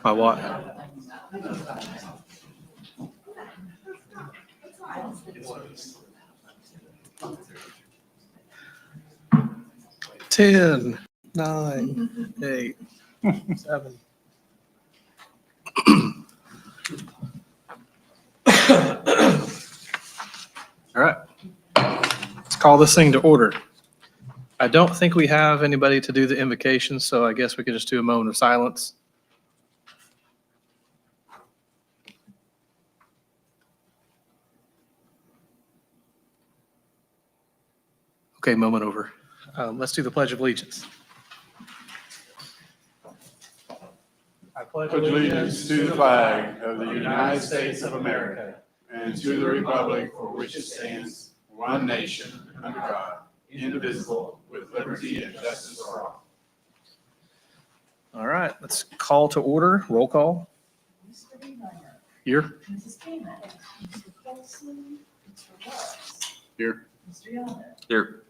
My what? Ten, 9, 8, 7. All right. Let's call this thing to order. I don't think we have anybody to do the invocation, so I guess we could just do a moment of silence. Okay, moment over. Let's do the Pledge of Allegiance. I Pledge allegiance to the flag of the United States of America and to the republic for which it stands, one nation, under God, indivisible, with liberty and justice for all. All right, let's call to order. Roll call. Mr. Beemeyer. Here. Mrs. Kamen. Mr. Colson. Mr. West. Here. Mr. Yoder. Here.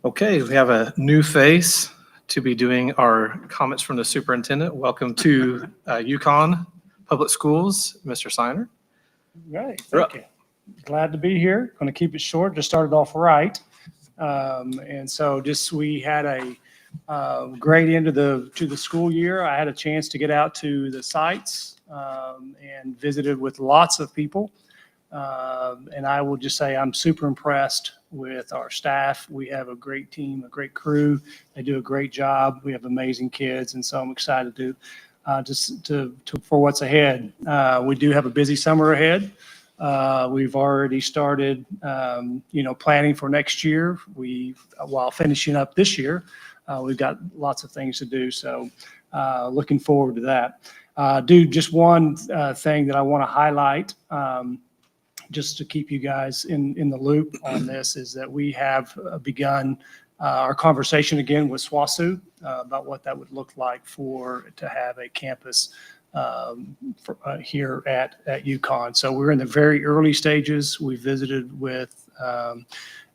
Okay, we have a new face to be doing our comments from the superintendent. Welcome to Yukon Public Schools, Mr. Signer. Right, You're up. thank you. Glad to be here. Going to keep it short. Just started off right. And so we had a great end to the school year. I had a chance to get out to the sites and visited with lots of people. And I will just say I'm super impressed with our staff. We have a great team, a great crew. They do a great job. We have amazing kids, and so I'm excited for what's ahead. We do have a busy summer ahead. We've already started, planning for next year. While finishing up this year, we've got lots of things to do. So, looking forward to that. Do just one thing that I want to highlight. Just to keep you guys in the loop on this, is that we have begun our conversation again with SWOSU about what that would look like to have a campus here at Yukon. So we're in the very early stages. We visited with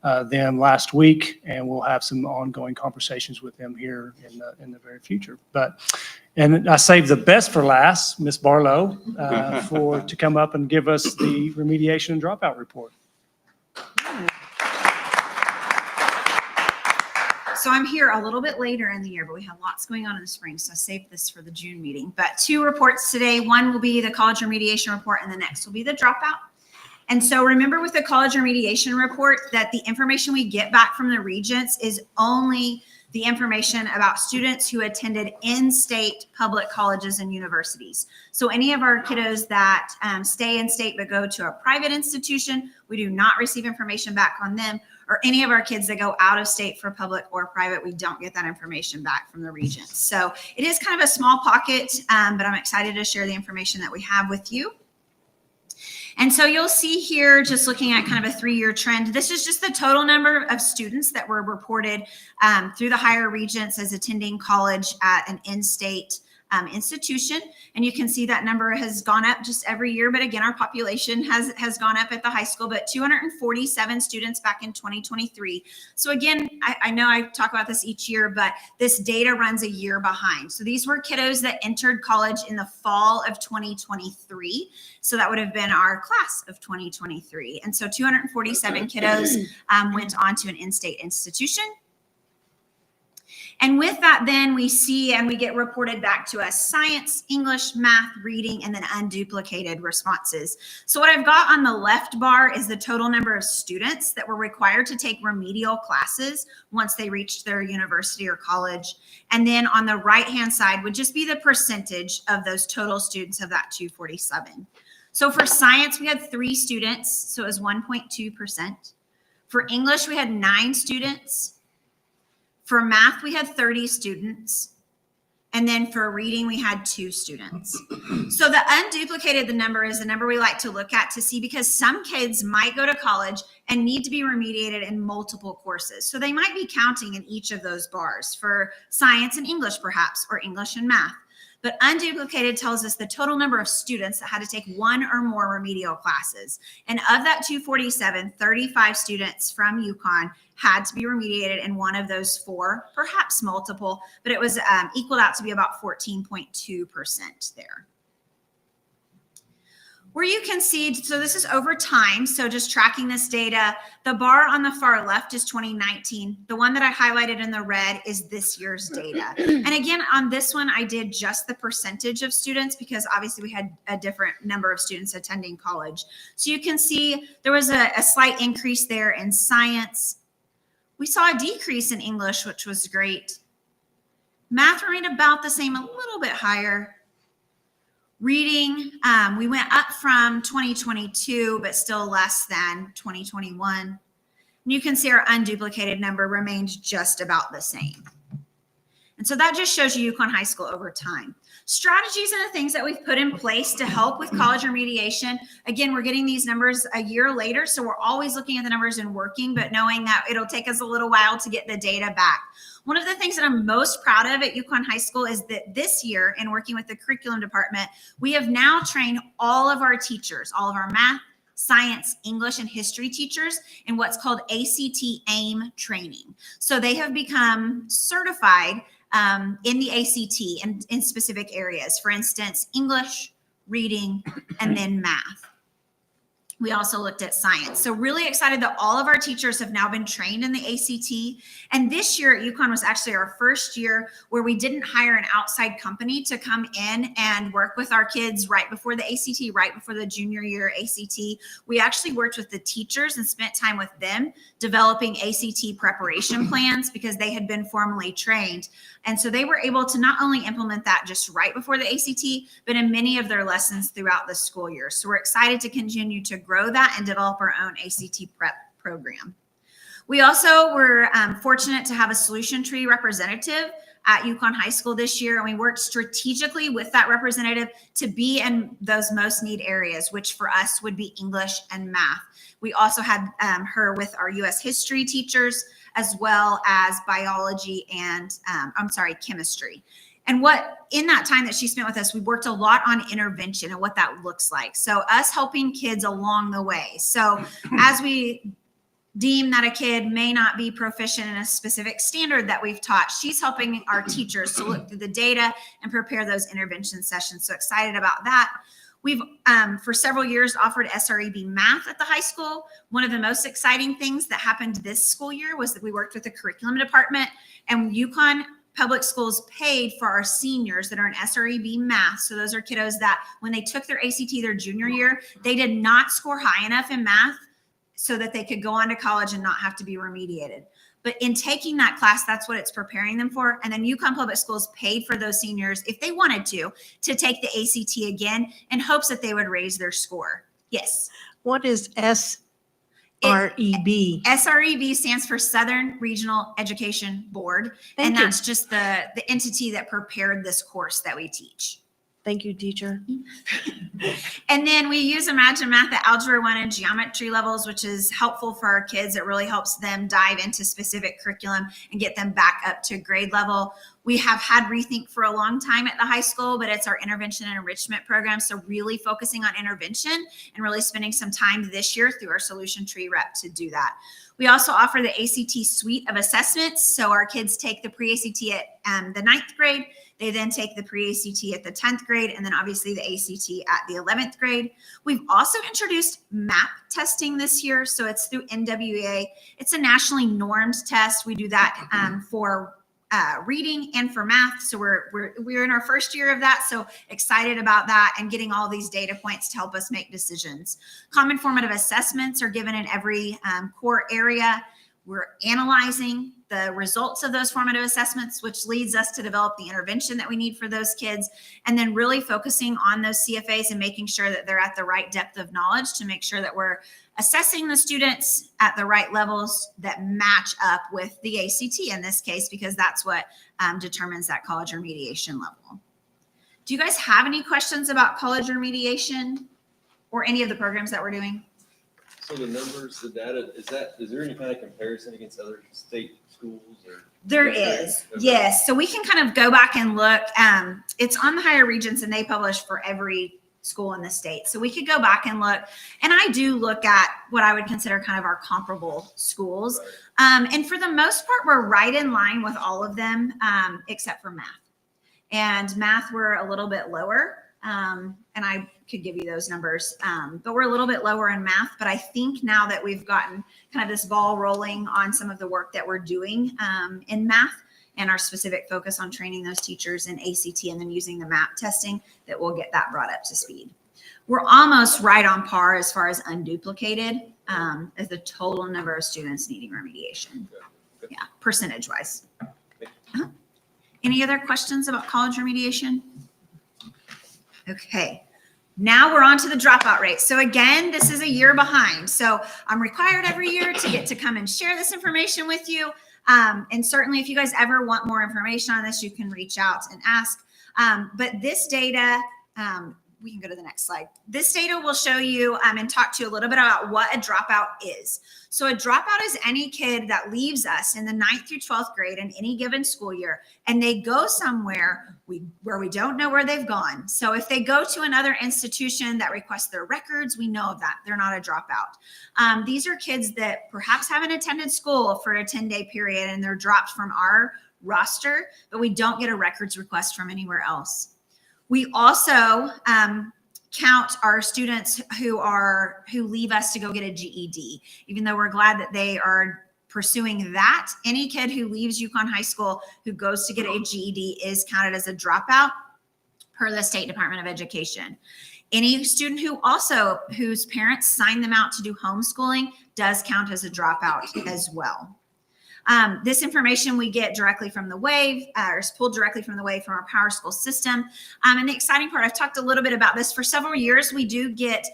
them last week, and we'll have some ongoing conversations with them here in the very future. And I saved the best for last, Ms. Barlow, to come up and give us the remediation and dropout report. So I'm here a little bit later in the year, but we have lots going on in the spring, so I saved this for the June meeting. But 2 reports today. One will be the college remediation report, and the next will be the dropout. And so remember with the college remediation report that the information we get back from the regents is only the information about students who attended in-state public colleges and universities. So any of our kiddos that stay in state but go to a private institution, we do not receive information back on them. Or any of our kids that go out of state for public or private, we don't get that information back from the regents. So it is kind of a small pocket, but I'm excited to share the information that we have with you. And so you'll see here, just looking at kind of a 3-year trend, this is just the total number of students that were reported through the higher regents as attending college at an in-state institution. And you can see that number has gone up just every year. But again, our population has gone up at the high school, but 247 students back in 2023. So again, I know I talk about this each year, but this data runs a year behind. So these were kiddos that entered college in the fall of 2023. So that would have been our class of 2023. And so 247 kiddos went on to an in-state institution. And with that, then we see and we get reported back to us science, English, math, reading, and then unduplicated responses. So what I've got on the left bar is the total number of students that were required to take remedial classes once they reached their university or college. And then on the right-hand side would just be the percentage of those total students of that 247. So for science, we had 3 students, so it was 1.2%. For English, we had 9 students. For math, we had 30 students. And then for reading, we had 2 students. So the unduplicated, the number is the number we like to look at to see, because some kids might go to college and need to be remediated in multiple courses. So they might be counting in each of those bars for science and English perhaps, or English and math. But unduplicated tells us the total number of students that had to take one or more remedial classes. And of that 247, 35 students from Yukon had to be remediated in one of those four, perhaps multiple, but it was equaled out to be about 14.2% there. Where you can see, so this is over time, so just tracking this data, the bar on the far left is 2019. The one that I highlighted in the red is this year's data. And again, on this one, I did just the percentage of students because obviously we had a different number of students attending college. So you can see there was a slight increase there in science. We saw a decrease in English, which was great. Math remained about the same, a little bit higher. Reading, we went up from 2022, but still less than 2021. And you can see our unduplicated number remained just about the same. And so that just shows you Yukon High School over time. Strategies and the things that we've put in place to help with college remediation. Again, we're getting these numbers a year later, so we're always looking at the numbers and working, but knowing that it'll take us a little while to get the data back. One of the things that I'm most proud of at Yukon High School is that this year, in working with the curriculum department, we have now trained all of our teachers, all of our math, science, English, and history teachers in what's called ACT AIM training. So they have become certified in the ACT and in specific areas. For instance, English, reading, and then math. We also looked at science. So really excited that all of our teachers have now been trained in the ACT. And this year at Yukon was actually our first year where we didn't hire an outside company to come in and work with our kids right before the ACT, right before the junior year ACT. We actually worked with the teachers and spent time with them developing ACT preparation plans because they had been formally trained. And so they were able to not only implement that just right before the ACT, but in many of their lessons throughout the school year. So we're excited to continue to grow that and develop our own ACT prep program. We also were fortunate to have a solution tree representative at Yukon High School this year, and we worked strategically with that representative to be in those most need areas, which for us would be English and math. We also had her with our U.S. history teachers, as well as biology and, chemistry. And what, in that time that she spent with us, we worked a lot on intervention and what that looks like. So us helping kids along the way. So as we deem that a kid may not be proficient in a specific standard that we've taught, she's helping our teachers to look through the data and prepare those intervention sessions. So excited about that. We've, for several years, offered SREB math at the high school. One of the most exciting things that happened this school year was that we worked with the curriculum department, and Yukon Public Schools paid for our seniors that are in SREB math. So those are kiddos that when they took their ACT their junior year, they did not score high enough in math so that they could go on to college and not have to be remediated. But in taking that class, that's what it's preparing them for. And then Yukon Public Schools paid for those seniors, if they wanted to take the ACT again in hopes that they would raise their score. Yes. What is SREB? SREB stands for Southern Regional Education Board. Thank and you. that's just the entity that prepared this course that we teach. Thank you, teacher. And then we use Imagine Math at Algebra 1 and geometry levels, which is helpful for our kids. It really helps them dive into specific curriculum and get them back up to grade level. We have had Rethink for a long time at the high school, but it's our intervention and enrichment program. So really focusing on intervention and really spending some time this year through our solution tree rep to do that. We also offer the ACT suite of assessments. So our kids take the pre-ACT at the 9th grade. They then take the pre-ACT at the 10th grade, and then obviously the ACT at the 11th grade. We've also introduced MAP testing this year. So it's through NWEA. It's a nationally normed test. We do that for reading and for math. So we're in our first year of that. So excited about that and getting all these data points to help us make decisions. Common formative assessments are given in every core area. We're analyzing the results of those formative assessments, which leads us to develop the intervention that we need for those kids, and then really focusing on those CFAs and making sure that they're at the right depth of knowledge to make sure that we're assessing the students at the right levels that match up with the ACT in this case, because that's what determines that college remediation level. Do you guys have any questions about college remediation or any of the programs that we're doing? So the numbers, the data, is there any kind of comparison against other state schools or? There is, yes. So we can kind of go back and look. It's on the Higher Regents and they publish for every school in the state. So we could go back and look. And I do look at what I would consider kind of our comparable schools. And for the most part, we're right in line with all of them, except for math. And math, we're a little bit lower. And I could give you those numbers, but we're a little bit lower in math. But I think now that we've gotten kind of this ball rolling on some of the work that we're doing in math and our specific focus on training those teachers in ACT and then using the MAP testing, that we'll get that brought up to speed. We're almost right on par as far as unduplicated as the total number of students needing remediation. Yeah, percentage wise. Any other questions about college remediation? Okay, now we're on to the dropout rate. So again, this is a year behind. So I'm required every year to get to come and share this information with you. And certainly if you guys ever want more information on this, you can reach out and ask. But this data, we can go to the next slide. This data will show you and talk to you a little bit about what a dropout is. So a dropout is any kid that leaves us in the 9th through 12th grade in any given school year, and they go somewhere where we don't know where they've gone. So if they go to another institution that requests their records, we know of that. They're not a dropout. These are kids that perhaps haven't attended school for a 10-day period and they're dropped from our roster, but we don't get a records request from anywhere else. We also count our students who leave us to go get a GED, even though we're glad that they are pursuing that. Any kid who leaves Yukon High School who goes to get a GED is counted as a dropout per the State Department of Education. Any student whose parents sign them out to do homeschooling does count as a dropout as well. This information we get directly from the WAVE, or is pulled directly from the WAVE from our Power School system. And the exciting part, I've talked a little bit about this. For several years, we do get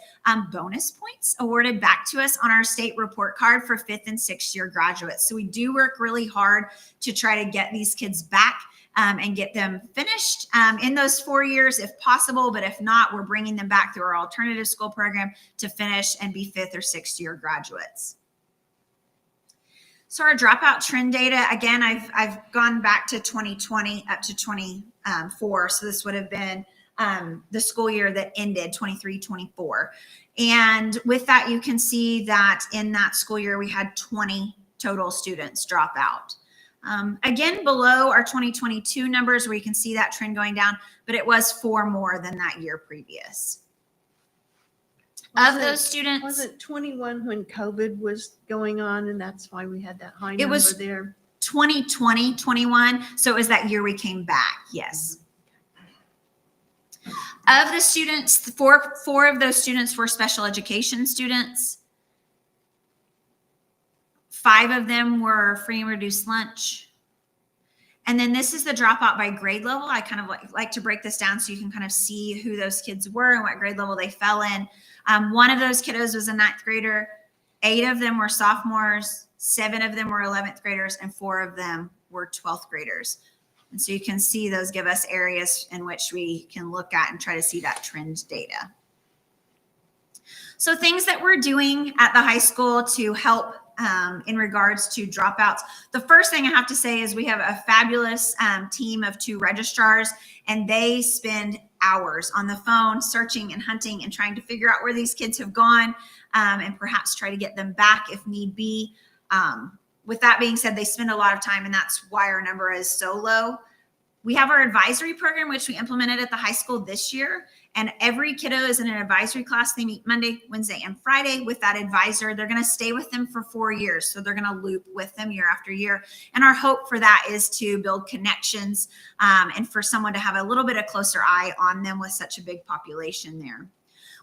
bonus points awarded back to us on our state report card for 5th and 6th year graduates. So we do work really hard to try to get these kids back and get them finished in those 4 years if possible. But if not, we're bringing them back through our alternative school program to finish and be 5th or 6th year graduates. So our dropout trend data, again, I've gone back to 2020 up to 24. So this would have been the school year that ended 23-24. And with that, you can see that in that school year, we had 20 total students drop out. Again, below our 2022 numbers where you can see that trend going down, but it was 4 more than that year previous. Of those students, Was it 21 when COVID was going on and that's why we had that high number it was there? 2020, 21. So it was that year we came back. Yes. Of the students, four of those students were special education students. 5 of them were free and reduced lunch. And then this is the dropout by grade level. I kind of like to break this down so you can kind of see who those kids were and what grade level they fell in. One of those kiddos was a 9th grader. 8 of them were sophomores. 7 of them were 11th graders, and 4 of them were 12th graders. And so you can see those give us areas in which we can look at and try to see that trend data. So things that we're doing at the high school to help in regards to dropouts. The first thing I have to say is we have a fabulous team of 2 registrars, and they spend hours on the phone searching and hunting and trying to figure out where these kids have gone and perhaps try to get them back if need be. With that being said, they spend a lot of time, and that's why our number is so low. We have our advisory program, which we implemented at the high school this year. And every kiddo is in an advisory class. They meet Monday, Wednesday, and Friday with that advisor. They're going to stay with them for 4 years. So they're going to loop with them year after year. And our hope for that is to build connections and for someone to have a little bit of closer eye on them with such a big population there.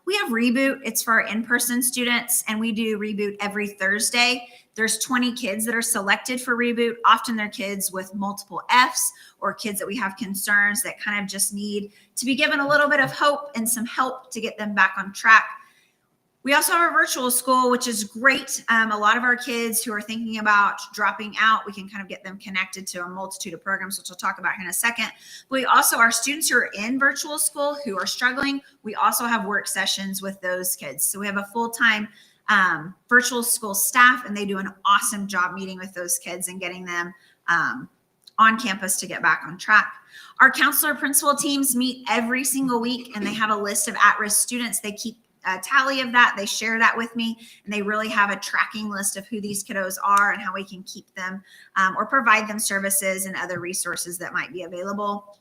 We have Reboot. It's for our in-person students, and we do Reboot every Thursday. There's 20 kids that are selected for Reboot. Often they're kids with multiple Fs or kids that we have concerns that kind of just need to be given a little bit of hope and some help to get them back on track. We also have our virtual school, which is great. A lot of our kids who are thinking about dropping out, we can kind of get them connected to a multitude of programs, which we'll talk about here in a second. But we also, our students who are in virtual school who are struggling, we also have work sessions with those kids. So we have a full-time virtual school staff, and they do an awesome job meeting with those kids and getting them on campus to get back on track. Our counselor principal teams meet every single week, and they have a list of at-risk students. They keep a tally of that. They share that with me, and they really have a tracking list of who these kiddos are and how we can keep them or provide them services and other resources that might be available.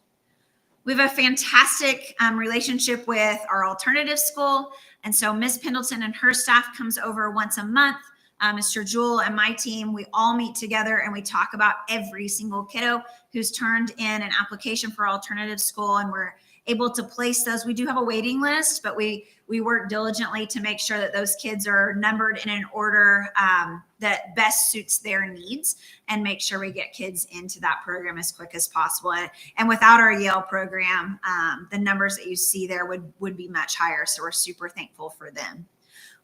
We have a fantastic relationship with our alternative school. And so Ms. Pendleton and her staff comes over once a month. Mr. Jewell and my team, we all meet together and we talk about every single kiddo who's turned in an application for alternative school, and we're able to place those. We do have a waiting list, but we work diligently to make sure that those kids are numbered in an order that best suits their needs, and make sure we get kids into that program as quick as possible. And without our Yale program, the numbers that you see there would be much higher. So we're super thankful for them.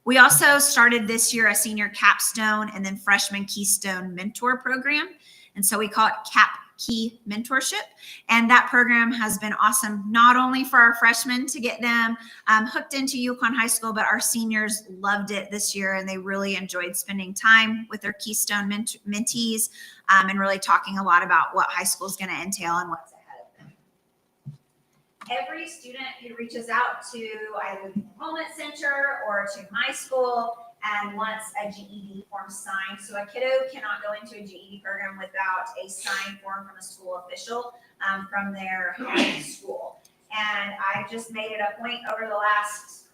We also started this year a senior capstone and then freshman keystone mentor program. And so we call it Cap Key Mentorship. And that program has been awesome, not only for our freshmen to get them hooked into Yukon High School, but our seniors loved it this year, and they really enjoyed spending time with their keystone mentees and really talking a lot about what high school is going to entail and what's ahead of them. Every student who reaches out to either the enrollment center or to my school and wants a GED form signed. So a kiddo cannot go into a GED program without a signed form from a school official from their home school. And I've just made it a point over the last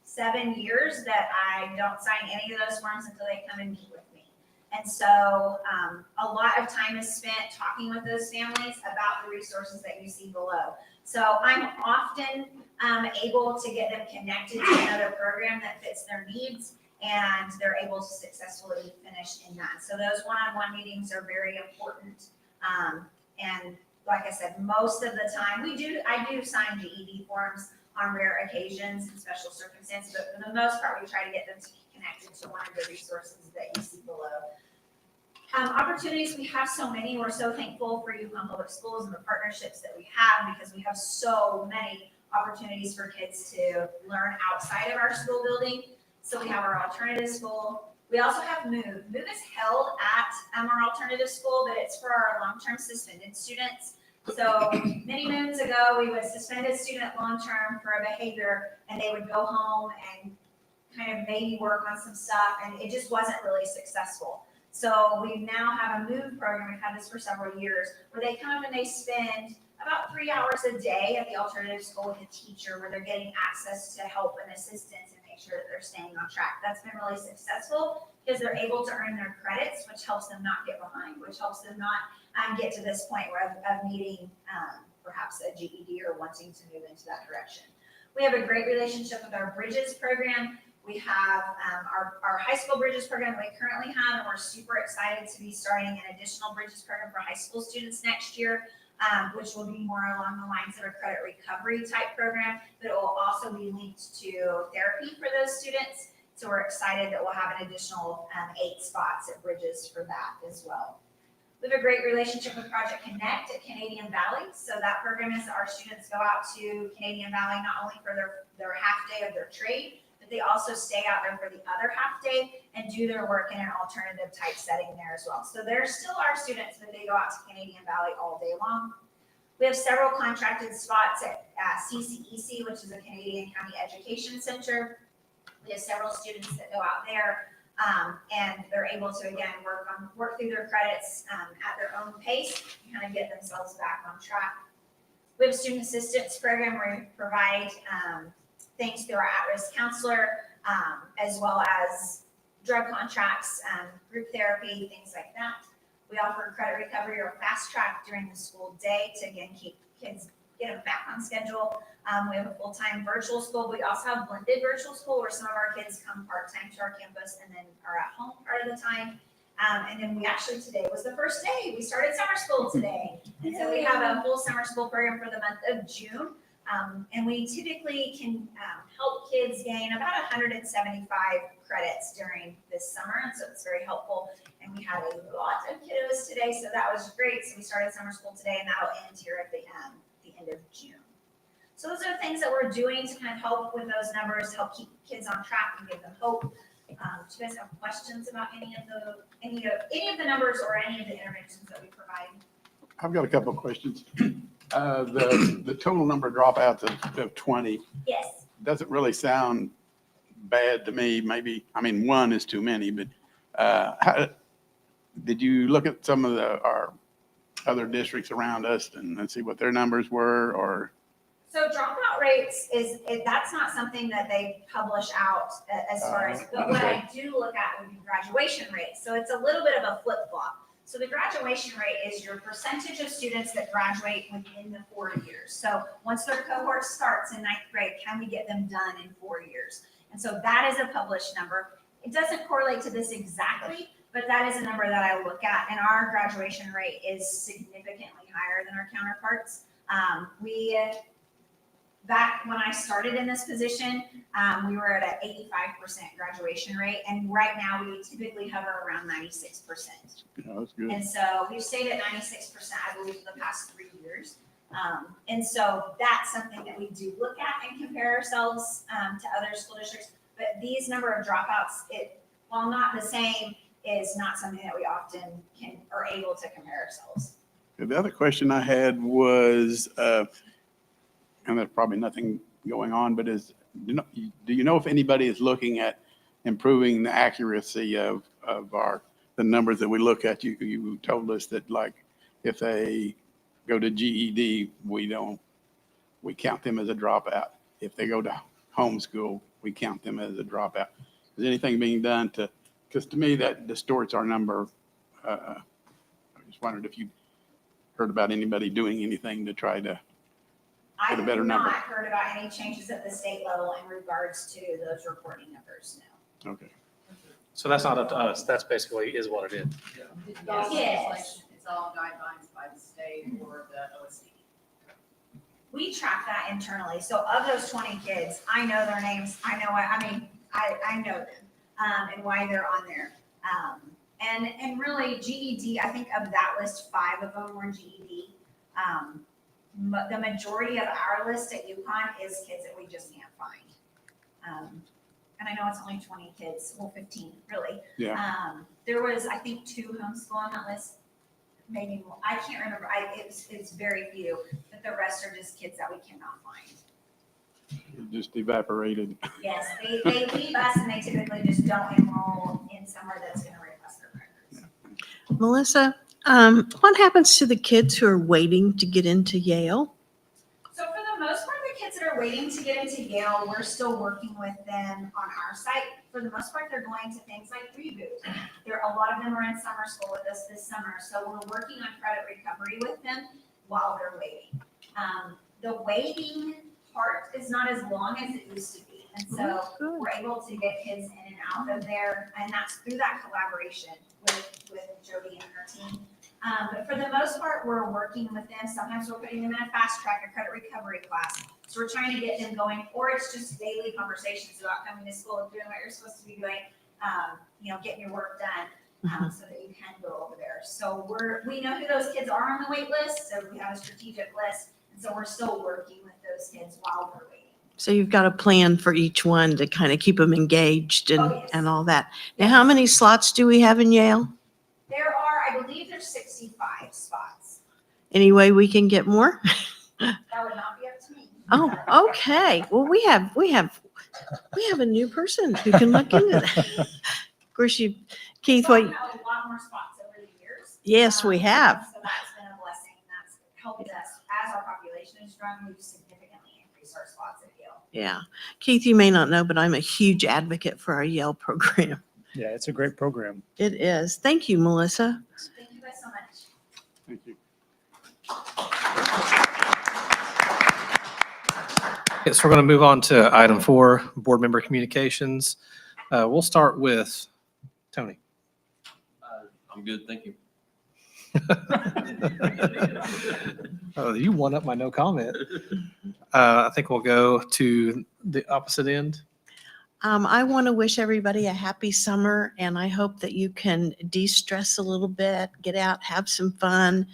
7 years that I don't sign any of those forms until they come and meet with me. And so a lot of time is spent talking with those families about the resources that you see below. So I'm often able to get them connected to another program that fits their needs, and they're able to successfully finish in that. So those one-on-one meetings are very important. And like I said, most of the time I do sign GED forms on rare occasions and special circumstances, but for the most part, we try to get them to be connected to one of the resources that you see below. Opportunities, we have so many. We're so thankful for Yukon Public Schools and the partnerships that we have, because we have so many opportunities for kids to learn outside of our school building. So we have our alternative school. We also have MOVE. MOVE is held at our alternative school, but it's for our long-term suspended students. So many moons ago, we would suspend a student long-term for a behavior, and they would go home and kind of maybe work on some stuff, and it just wasn't really successful. So we now have a MOVE program. We've had this for several years, where they come and they spend about 3 hours a day at the alternative school with a teacher, where they're getting access to help and assistance and make sure that they're staying on track. That's been really successful because they're able to earn their credits, which helps them not get behind, which helps them not get to this point of needing perhaps a GED or wanting to move into that direction. We have a great relationship with our Bridges program. We have our high school Bridges program we currently have, and we're super excited to be starting an additional Bridges program for high school students next year, which will be more along the lines of a credit recovery type program, but it will also be linked to therapy for those students. So we're excited that we'll have an additional 8 spots at Bridges for that as well. We have a great relationship with Project Connect at Canadian Valley. So that program is our students go out to Canadian Valley not only for their half day of their trade, but they also stay out there for the other half day and do their work in an alternative type setting there as well. So they're still our students, but they go out to Canadian Valley all day long. We have several contracted spots at CCEC, which is a Canadian County Education Center. We have several students that go out there, and they're able to, again, work through their credits at their own pace and kind of get themselves back on track. We have a student assistance program where we provide things through our at-risk counselor, as well as drug contracts, group therapy, things like that. We offer credit recovery or fast track during the school day to, again, keep kids, get them back on schedule. We have a full-time virtual school. We also have blended virtual school where some of our kids come part-time to our campus and then are at home part of the time. And then today was the first day. We started summer school today. And so we have a full summer school program for the month of June. And we typically can help kids gain about 175 credits during this summer. And so it's very helpful. And we had a lot of kiddos today, so that was great. So we started summer school today, and that'll end here at the end of June. So those are things that we're doing to kind of help with those numbers, help keep kids on track and give them hope. Do you guys have questions about any of the numbers or any of the interventions that we provide? I've got a couple of questions. The total number of dropouts of 20 Yes. doesn't really sound bad to me. Maybe, I mean, one is too many, but did you look at some of our other districts around us and see what their numbers were, or? So dropout rates that's not something that they publish out as far as, but what I do look at would be graduation rates. So it's a little bit of a flip flop. So the graduation rate is your percentage of students that graduate within the 4 years. So once their cohort starts in ninth grade, can we get them done in 4 years? And so that is a published number. It doesn't correlate to this exactly, but that is a number that I look at, and our graduation rate is significantly higher than our counterparts. Back when I started in this position, we were at an 85% graduation rate, and right now we typically hover around 96%. Yeah, that's good. And so we've stayed at 96%, I believe, for the past 3 years. And so that's something that we do look at and compare ourselves to other school districts. But these number of dropouts, while not the same, is not something that we often are able to compare ourselves. The other question I had was, and there's probably nothing going on, but do you know if anybody is looking at improving the accuracy of the numbers that we look at? You told us that, like, if they go to GED, we count them as a dropout. If they go to homeschool, we count them as a dropout. Is anything being done because to me that distorts our number. I just wondered if you heard about anybody doing anything to try to I get a better have number. not heard about any changes at the state level in regards to those reporting numbers, no. Okay. So that's not up to us. That's basically is what it is. It's all Yes. legislation, it's all guidelines by the state or the OSD. We track that internally. So of those 20 kids, I know their names. I know know them and why they're on there. And really GED, I think of that list, 5 of them were GED. The majority of our list at Yukon is kids that we just can't find. And I know it's only 20 kids, well, 15 really. Yeah. There was, I think, 2 homeschool on that list, maybe more. I can't remember. It's very few, but the rest are just kids that we cannot find. It just evaporated. Yes, they leave us and they typically just don't enroll in somewhere that's going to request their records. Melissa, what happens to the kids who are waiting to get into Yale? So for the most part, the kids that are waiting to get into Yale, we're still working with them on our site. For the most part, they're going to things like Reboot. A lot of them are in summer school with us this summer. So we're working on credit recovery with them while they're waiting. The waiting part is not as long as it used to be. And so Good. we're able to get kids in and out of there. And that's through that collaboration with Jody and her team. But for the most part, we're working with them. Sometimes we're putting them in a fast track, a credit recovery class. So we're trying to get them going, or it's just daily conversations about coming to school, doing what you're supposed to be doing, getting your work done, so that you can go over there. So we know who those kids are on the wait list, so we have a strategic list. And so we're still working with those kids while we're waiting. So you've got a plan for each one to kind of keep them engaged and, Oh, yes. and all that. Now, how many slots do we have in Yale? There are, I believe there's 65 spots. Any way we can get more? That would not be up to me. Oh, okay. Well, we have a new person who can look into that. Of course, Keith, So what? I've had a lot more spots over the years. Yes, we have. So that's been a blessing. That's helped us as our population has grown. We've significantly increased our spots at Yale. Yeah. Keith, you may not know, but I'm a huge advocate for our Yale program. Yeah, it's a great program. It is. Thank you, Melissa. Thank you guys so much. Thank you. Okay, so we're going to move on to item 4, board member communications. We'll start with Tony. I'm good, thank you. Oh, you won up my no comment. I think we'll go to the opposite end. I want to wish everybody a happy summer, and I hope that you can de-stress a little bit, get out, have some fun,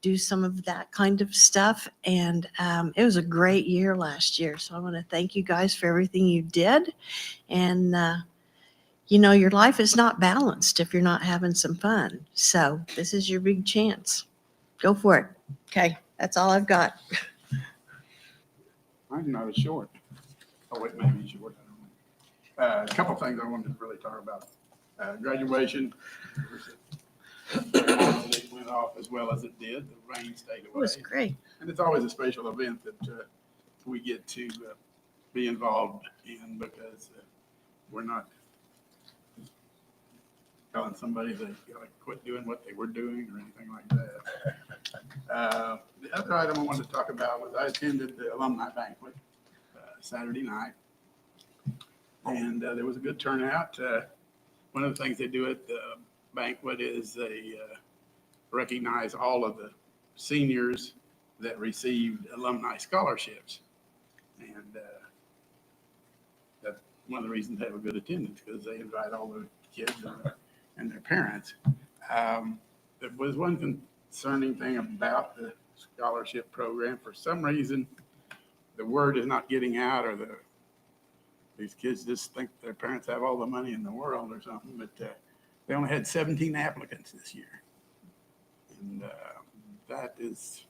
do some of that kind of stuff. And it was a great year last year, so I want to thank you guys for everything you did. And you know, your life is not balanced if you're not having some fun. So this is your big chance. Go for it. Okay, that's all I've got. I'm not as short. Oh, wait, maybe short. I don't know. A couple of things I wanted to really talk about. Graduation. It went off as well as it did. The rain stayed It was away. great. And it's always a special event that we get to be involved in because we're not telling somebody they gotta quit doing what they were doing or anything like that. The other item I wanted to talk about was I attended the alumni banquet Saturday night. And there was a good turnout. One of the things they do at the banquet is they recognize all of the seniors that received alumni scholarships. And that's one of the reasons they have a good attendance, because they invite all the kids and their parents. There was one concerning thing about the scholarship program. For some reason, the word is not getting out, or these kids just think their parents have all the money in the world or something, but they only had 17 applicants this year. And that is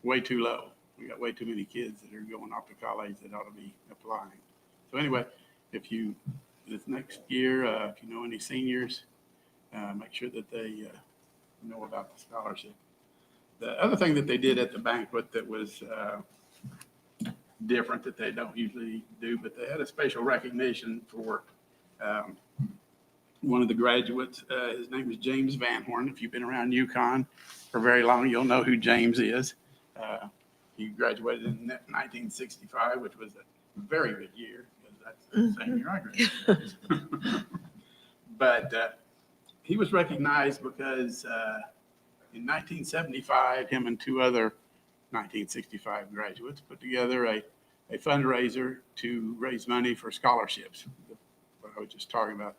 way too low. We got way too many kids that are going off to college that ought to be applying. So anyway, this next year, if you know any seniors, make sure that they know about the scholarship. The other thing that they did at the banquet that was different, that they don't usually do, but they had a special recognition for one of the graduates. His name is James Van Horn. If you've been around Yukon for very long, you'll know who James is. He graduated in 1965, which was a very good year, because that's the same year I graduated. But he was recognized because in 1975, him and two other 1965 graduates put together a fundraiser to raise money for scholarships, what I was just talking about.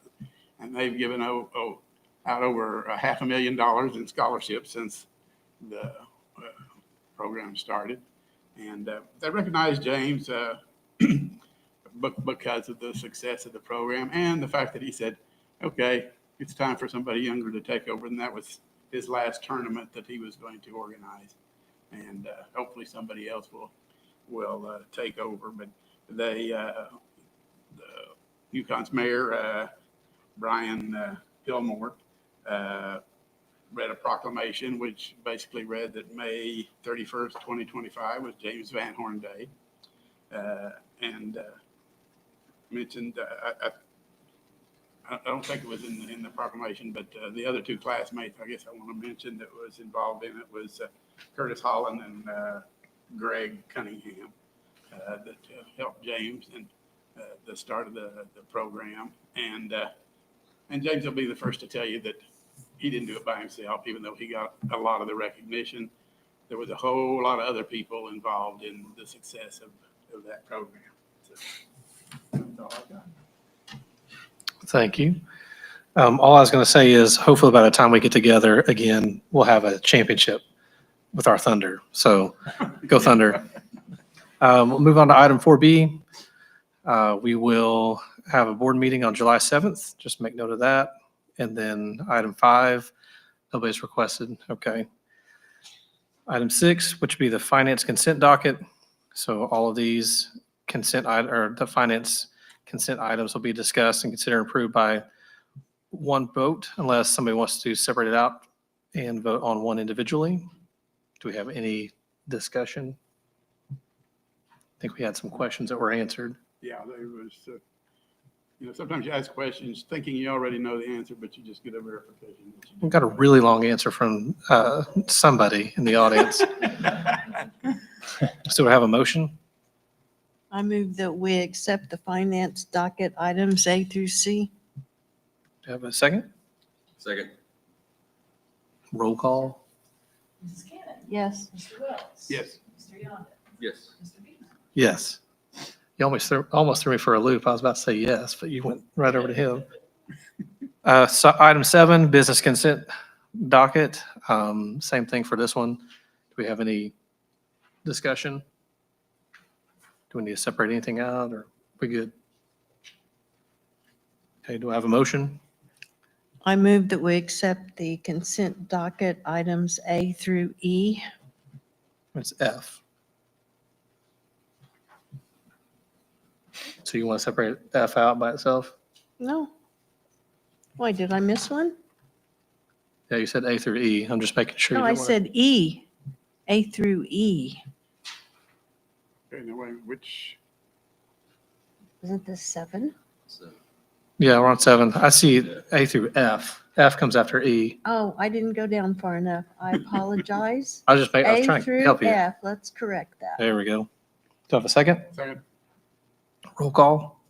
And they've given out over $500,000 in scholarships since the program started. And they recognized James because of the success of the program and the fact that he said, okay, it's time for somebody younger to take over. And that was his last tournament that he was going to organize. And hopefully somebody else will take over. But the Yukon's mayor, Brian Gilmore, read a proclamation which basically read that May 31st, 2025 was James Van Horn Day. And mentioned, I don't think it was in the proclamation, but the other two classmates, I guess I want to mention, that was involved in it was Curtis Holland and Greg Cunningham that helped James in the start of the program. And James will be the first to tell you that he didn't do it by himself, even though he got a lot of the recognition. There was a whole lot of other people involved in the success of that program. So that's all I've got. Thank you. All I was going to say is hopefully by the time we get together again, we'll have a championship with our Thunder. So go Thunder. We'll move on to item 4B. We will have a board meeting on July 7th. Just make note of that. And then item 5, nobody's requested. Okay. Item 6, which would be the finance consent docket. So all of these the finance consent items will be discussed and considered approved by one vote unless somebody wants to separate it out and vote on one individually. Do we have any discussion? I think we had some questions that were answered. Yeah, there was, sometimes you ask questions thinking you already know the answer, but you just get a verification. that you We got a really long answer from somebody in the audience. So we have a motion. I move that we accept the finance docket items A through C. Do you have a second? Second. Roll call. Mrs. Cannon? Yes. Mr. Wells? Yes. Mr. Yonda? Yes. Mr. Beamer? Yes. You almost threw me for a loop. I was about to say yes, but you went right over to him. So item 7, business consent docket. Same thing for this one. Do we have any discussion? Do we need to separate anything out, or we good? Okay, do I have a motion? I move that we accept the consent docket items A through E. It's F. So you want to separate F out by itself? No. Why, did I miss one? Yeah, you said A through E. I'm just making sure. No, you I didn't wanna- said E. A through E. Okay, now wait, which, Isn't this 7? So, Yeah, we're on 7. I see A through F. F comes after E. Oh, I didn't go down far enough. I apologize. I was A trying to through help you. F, let's correct that. There we go. Do I have a second? second? Roll call?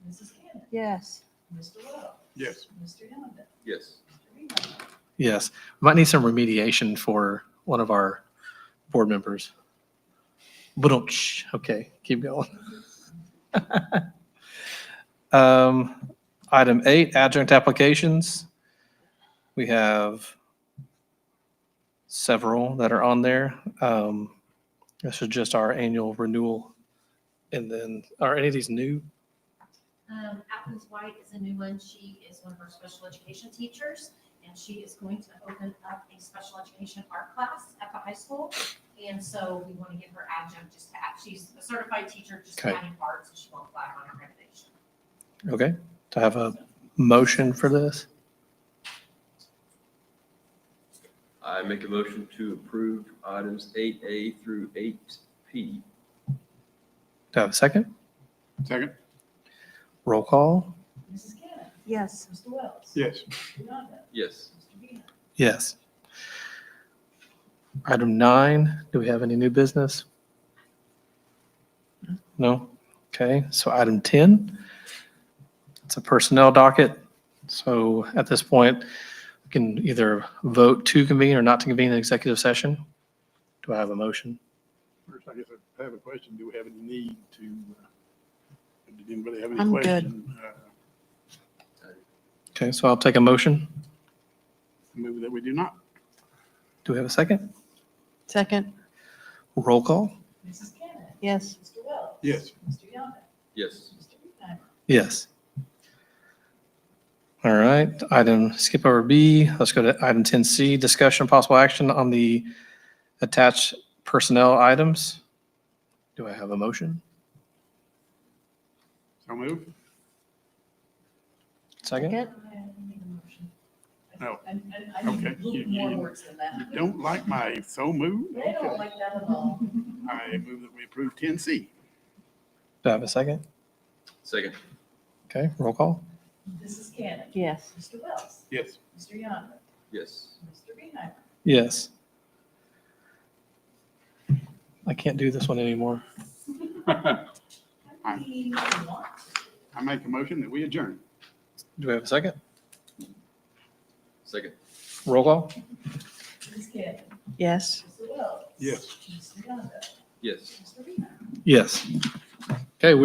Mrs. Cannon, Yes. Mr. Wells, Yes. Mr. Young, yes. Mr. Beehive. Yes. We might need some remediation for one of our board members. But okay, keep going. Item 8, adjunct applications. We have several that are on there. This is just our annual renewal. And then, are any of these new? Athens White is a new one. She is one of our special education teachers, and she is going to open up a special education art class at the high school. And so we want to give her adjunct just to add, she's a certified teacher, just Okay. adding art, so she won't flag on accreditation. Okay, to have a motion for this? I make a motion to approve items 8A through 8P. Do I have a second? Second? Roll call? Mrs. Cannon, Yes. Mr. Wells. Yes. Mr. Young, Yes. Mr. Beehive. Yes. Item 9, do we have any new business? No? Okay, so item 10, it's a personnel docket. So at this point, we can either vote to convene or not to convene an executive session. Do I have a motion? First, I guess I have a question. Do we have any need to, did anybody have any I'm good. question? Okay, so I'll take a motion. Move that we do not. Do we have a second? Second? Roll call? Mrs. Cannon, Yes. Mr. Wells. Yes. Mr. Young, Yes. Mr. Beehive. Yes. All right, skip over B. Let's go to item 10C, discussion of possible action on the attached personnel items. Do I have a motion? So move? Second? I made a motion. No. I need Okay. a little more words than that. You don't like my so move? They don't like that at all. I move that we approve 10C. Do I have a second? Second. Okay, roll call? Mrs. Cannon, Yes. Mr. Wells, Yes. Mr. Young, Yes. Mr. Beehive. Yes. I can't do this one anymore. I We want to. make a motion that we adjourn. Do we have a second? Second. Roll call? Mrs. Cannon, Yes. Mr. Wells. Yes. Mr. Young, Yes. Mr. Beehive. Yes. Okay, we